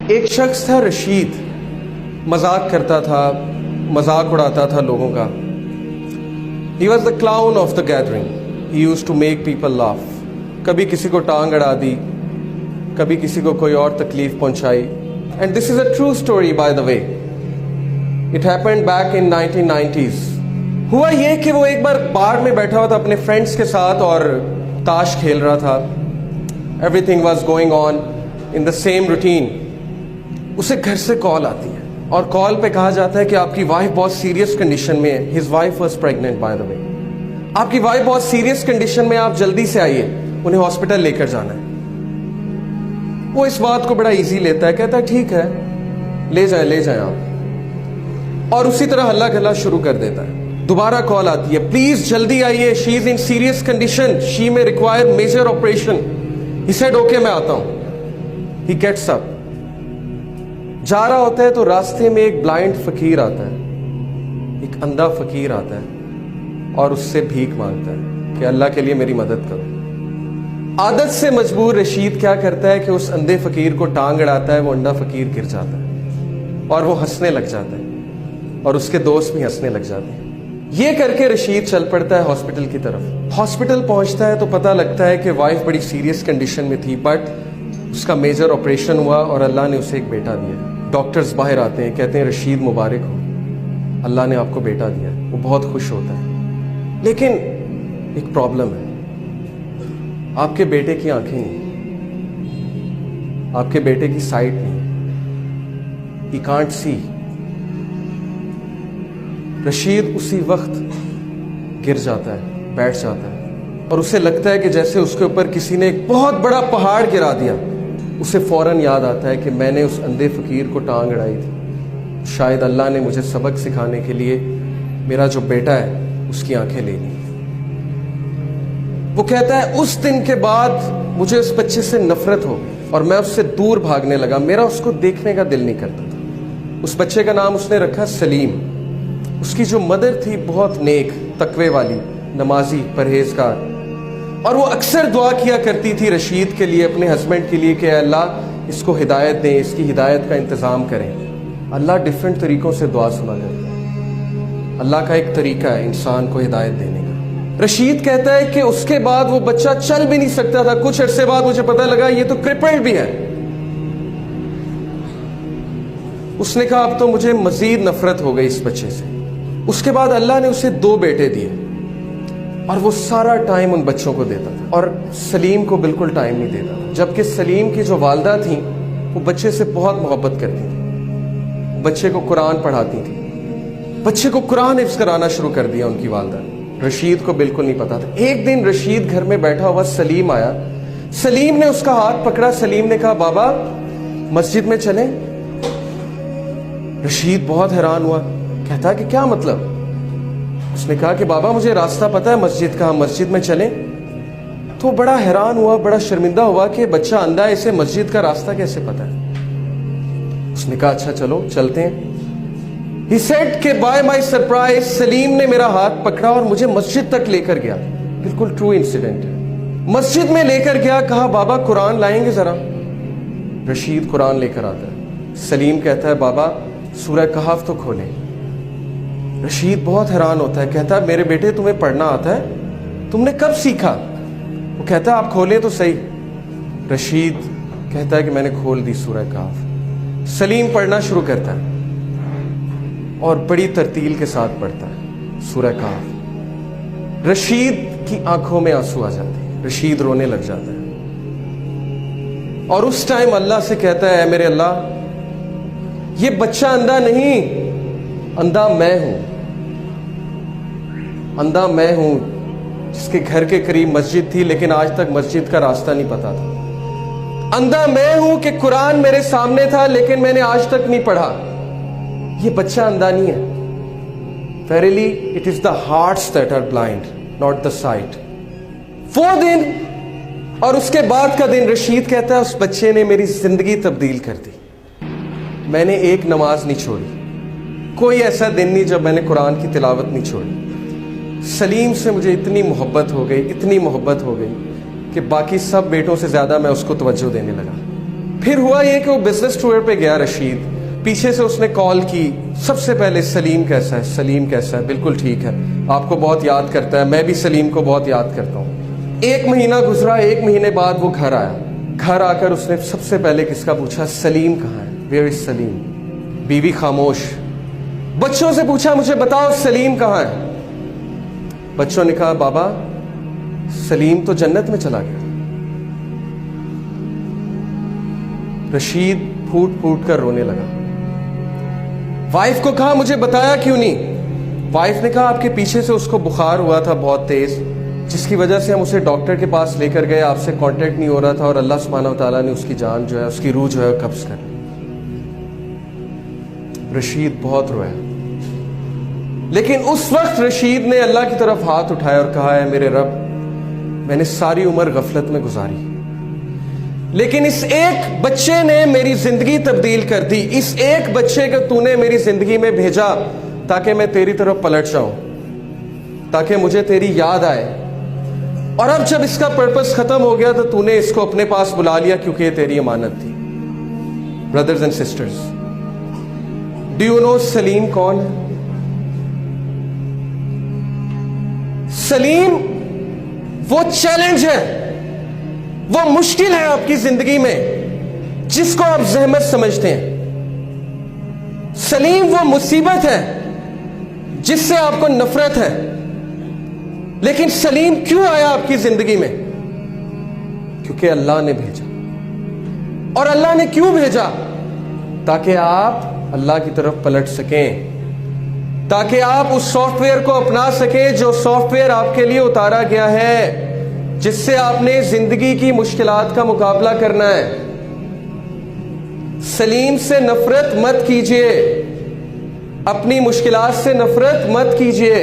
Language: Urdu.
ایک شخص تھا رشید، مذاق کرتا تھا، مذاق اڑاتا تھا لوگوں کا. He was the clown of the gathering. He used to make people laugh. کبھی کسی کو ٹانگ اڑا دی، کبھی کسی کو کوئی اور تکلیف پہنچائی. And this is a true story by the way. It happened back in 1990s. ہوا یہ کہ وہ ایک بار بار میں بیٹھا ہوا تھا اپنے فرینڈس کے ساتھ اور تاش کھیل رہا تھا. Everything was going on in the same routine. اسے گھر سے کال آتی ہے اور کال پہ کہا جاتا ہے کہ آپ کی وائف بہت سیریس کنڈیشن میں ہے. His wife was pregnant by the way. آپ کی وائف بہت سیریس کنڈیشن میں، آپ جلدی سے آئیے، انہیں ہاسپٹل لے کر جانا ہے. وہ اس بات کو بڑا ایزی لیتا ہے، کہتا ہے ٹھیک ہے لے جائیں آپ، اور اسی طرح ہلا گلا شروع کر دیتا ہے. دوبارہ کال آتی ہے، پلیز جلدی آئیے، شی از ان سیریس کنڈیشن، شی میں require major operation. He said okay میں آتا ہوں. He gets up. جا رہا ہوتا ہے تو راستے میں ایک بلائنڈ فقیر آتا ہے، ایک اندھا فقیر آتا ہے اور اس سے بھیک مانگتا ہے کہ اللہ کے لیے میری مدد کرو. عادت سے مجبور رشید کیا کرتا ہے کہ اس اندھے فقیر کو ٹانگ اڑاتا ہے. وہ اندھا فقیر گر جاتا ہے اور وہ ہنسنے لگ جاتا ہے اور اس کے دوست بھی ہنسنے لگ جاتے ہیں. یہ کر کے رشید چل پڑتا ہے ہاسپٹل کی طرف. ہاسپٹل پہنچتا ہے تو پتہ لگتا ہے کہ وائف بڑی سیریس کنڈیشن میں تھی، بٹ اس کا میجر آپریشن ہوا اور اللہ نے اسے ایک بیٹا دیا. ڈاکٹرز باہر آتے ہیں، کہتے ہیں رشید مبارک ہو، اللہ نے آپ کو بیٹا دیا. وہ بہت خوش ہوتا ہے، لیکن ایک پرابلم ہے، آپ کے بیٹے کی آنکھیں نہیں، آپ کے بیٹے کی سائٹ نہیں. He can't see. رشید اسی وقت گر جاتا ہے، بیٹھ جاتا ہے اور اسے لگتا ہے کہ جیسے اس کے اوپر کسی نے ایک بہت بڑا پہاڑ گرا دیا. اسے فوراً یاد آتا ہے کہ میں نے اس اندھے فقیر کو ٹانگ اڑائی تھی، شاید اللہ نے مجھے سبق سکھانے کے لیے میرا جو بیٹا ہے اس کی آنکھیں لے لی. وہ کہتا ہے اس دن کے بعد مجھے اس بچے سے نفرت ہو اور میں اس سے دور بھاگنے لگا، میرا اس کو دیکھنے کا دل نہیں کرتا تھا. اس بچے کا نام اس نے رکھا سلیم. اس کی جو مدر تھی بہت نیک، تقوی والی، نمازی، پرہیزگار، اور وہ اکثر دعا کیا کرتی تھی رشید کے لیے، اپنے ہسبینڈ کے لیے کہ اے اللہ اس کو ہدایت دیں، اس کی ہدایت کا انتظام کریں. اللہ ڈیفرنٹ طریقوں سے دعا سنا کرتا ہے. اللہ کا ایک طریقہ ہے انسان کو ہدایت دینے کا. رشید کہتا ہے کہ اس کے بعد وہ بچہ چل بھی نہیں سکتا تھا. کچھ عرصے بعد مجھے پتہ لگا یہ تو کرپلڈ بھی ہے. اس نے کہا اب تو مجھے مزید نفرت ہو گئی اس بچے سے. اس کے بعد اللہ نے اسے 2 بیٹے دیے اور وہ سارا ٹائم ان بچوں کو دیتا تھا اور سلیم کو بالکل ٹائم نہیں دیتا تھا. جبکہ سلیم کی جو والدہ تھیں وہ بچے سے بہت محبت کرتی تھیں، بچے کو قرآن پڑھاتی تھیں، بچے کو قرآن حفظ کرانا شروع کر دیا ان کی والدہ. رشید کو بالکل نہیں پتا تھا. ایک دن رشید گھر میں بیٹھا ہوا سلیم آیا. سلیم نے اس کا ہاتھ پکڑا. سلیم نے کہا بابا مسجد میں چلیں. رشید بہت حیران ہوا، کہتا کہ کیا مطلب؟ اس نے کہا کہ بابا مجھے راستہ پتا ہے مسجد کا، ہم مسجد میں چلیں. تو بڑا حیران ہوا، بڑا شرمندہ ہوا کہ بچہ اندھا ہے، اسے مسجد کا راستہ کیسے پتا ہے. اس نے کہا اچھا چلو چلتے ہیں. He said کہ by my surprise سلیم نے میرا ہاتھ پکڑا اور مجھے مسجد تک لے کر گیا. بالکل ٹرو انسیڈنٹ ہے. مسجد میں لے کر گیا، کہا بابا قرآن لائیں گے ذرا. رشید قرآن لے کر آتا ہے. سلیم کہتا ہے بابا سورہ کہف تو کھولیں. رشید بہت حیران ہوتا ہے، کہتا ہے میرے بیٹے تمہیں پڑھنا آتا ہے؟ تم نے کب سیکھا؟ وہ کہتا ہے آپ کھولیں تو صحیح. رشید کہتا ہے کہ میں نے کھول دی سورہ کہف. سلیم پڑھنا شروع کرتا ہے اور بڑی ترتیل کے ساتھ پڑھتا ہے سورہ کہف. رشید کی آنکھوں میں آنسو آ جاتے ہیں، رشید رونے لگ جاتا ہے اور اس ٹائم اللہ سے کہتا ہے اے میرے اللہ یہ بچہ اندھا نہیں، اندھا میں ہوں. اندھا میں ہوں جس کے گھر کے قریب مسجد تھی لیکن آج تک مسجد کا راستہ نہیں پتا تھا. اندھا میں ہوں کہ قرآن میرے سامنے تھا لیکن میں نے آج تک نہیں پڑھا. یہ بچہ اندھا نہیں ہے. Verily it is the hearts that are blind, not the sight. وہ دن اور اس کے بعد کا دن رشید کہتا ہے اس بچے نے میری زندگی تبدیل کر دی. میں نے ایک نماز نہیں چھوڑی، کوئی ایسا دن نہیں جب میں نے قرآن کی تلاوت نہیں چھوڑی. سلیم سے مجھے اتنی محبت ہو گئی، اتنی محبت ہو گئی کہ باقی سب بیٹوں سے زیادہ میں اس کو توجہ دینے لگا. پھر ہوا یہ کہ وہ بزنس ٹور پہ گیا رشید, پیچھے سے اس نے کال کی, سب سے پہلے سلیم کیسا ہے, سلیم کیسا ہے, بالکل ٹھیک ہے, آپ کو بہت یاد کرتا ہے, میں بھی سلیم کو بہت یاد کرتا ہوں. 1 مہینہ گزرا, 1 مہینے بعد وہ گھر آیا. گھر آ کر اس نے سب سے پہلے کس کا پوچھا, سلیم کہاں ہے, ویئر از سلیم. بیوی خاموش. بچوں سے پوچھا, مجھے بتاؤ سلیم کہاں ہے. بچوں نے کہا, بابا سلیم تو جنت میں چلا گیا. رشید پھوٹ پھوٹ کر رونے لگا. وائف کو کہا, مجھے بتایا کیوں نہیں. وائف نے کہا, آپ کے پیچھے سے اس کو بخار ہوا تھا بہت تیز, جس کی وجہ سے ہم اسے ڈاکٹر کے پاس لے کر گئے, آپ سے کانٹیکٹ نہیں ہو رہا تھا, اور اللہ سبحانہ و تعالیٰ نے اس کی جان جو ہے, اس کی روح جو ہے قبض کر لی. رشید بہت رویا, لیکن اس وقت رشید نے اللہ کی طرف ہاتھ اٹھایا اور کہا, ہے میرے رب, میں نے ساری عمر غفلت میں گزاری, لیکن اس ایک بچے نے میری زندگی تبدیل کر دی. اس ایک بچے کو تو نے میری زندگی میں بھیجا تاکہ میں تیری طرف پلٹ جاؤں, تاکہ مجھے تیری یاد آئے. اور اب جب اس کا پرپس ختم ہو گیا تو تو نے اس کو اپنے پاس بلا لیا, کیونکہ یہ تیری امانت تھی. Brothers and sisters, do you know Salim کون ہے؟ سلیم وہ چیلنج ہے, وہ مشکل ہے آپ کی زندگی میں جس کو آپ زحمت سمجھتے ہیں. سلیم وہ مصیبت ہے جس سے آپ کو نفرت ہے. لیکن سلیم کیوں آیا آپ کی زندگی میں؟ کیونکہ اللہ نے بھیجا. اور اللہ نے کیوں بھیجا؟ تاکہ آپ اللہ کی طرف پلٹ سکیں, تاکہ آپ اس سافٹ ویئر کو اپنا سکیں جو سافٹ ویئر آپ کے لیے اتارا گیا ہے, جس سے آپ نے زندگی کی مشکلات کا مقابلہ کرنا ہے. سلیم سے نفرت مت کیجیے, اپنی مشکلات سے نفرت مت کیجیے.